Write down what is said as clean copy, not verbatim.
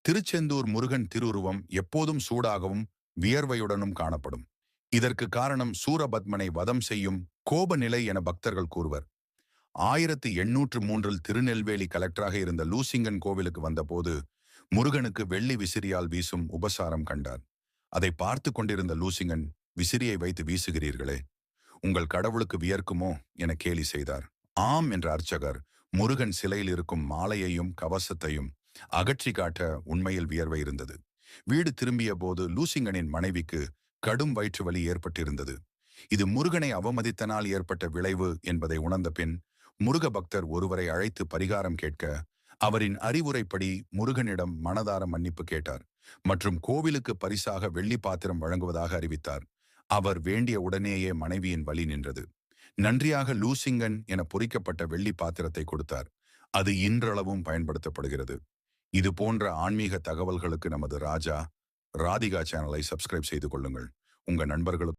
திருச்செந்தூர் முருகன் திருவுருவம் எப்போதும் சூடாகவும் வியர்வையுடனும் காணப்படும். இதற்கு காரணம் சூரபத்மனை வதம் செய்யும் கோப நிலை என பக்தர்கள் கூறுவர். 1803 திருநெல்வேலி கலெக்டராக இருந்த லூசிங்கன் கோவிலுக்கு வந்தபோது முருகனுக்கு வெள்ளி விசிறியால் வீசும் உபசாரம் கண்டார். அதை பார்த்து கொண்டிருந்த லூசிங்கன், விசிறியை வைத்து வீசுகிறீர்களே, உங்கள் கடவுளுக்கு வியர்க்குமோ என கேலி செய்தார். ஆம் என்ற அர்ச்சகர் முருகன் சிலையில் இருக்கும் மாலையையும் கவசத்தையும் அகற்றி காட்ட உண்மையில் வியர்வை இருந்தது. வீடு திரும்பிய போது லூசிங்கனின் மனைவிக்கு கடும் வயிற்று வலி ஏற்பட்டிருந்தது. இது முருகனை அவமதித்தனால் ஏற்பட்ட விளைவு என்பதை உணர்ந்த பின் முருக பக்தர் ஒருவரை அழைத்து பரிகாரம் கேட்க, அவரின் அறிவுரைப்படி முருகனிடம் மனதார மன்னிப்பு கேட்டார் மற்றும் கோவிலுக்கு பரிசாக வெள்ளி பாத்திரம் வழங்குவதாக அறிவித்தார். அவர் வேண்டிய உடனேயே மனைவியின் வலி நின்றது. நன்றியாக லூசிங்கன் என பொறிக்கப்பட்ட வெள்ளி பாத்திரத்தை கொடுத்தார். அது இன்றளவும் பயன்படுத்தப்படுகிறது. இது போன்ற ஆன்மீக தகவல்களுக்கு நமது ராதிகா சேனலை சப்ஸ்கிரைப் செய்து கொள்ளுங்கள். உங்க நண்பர்களுக்கு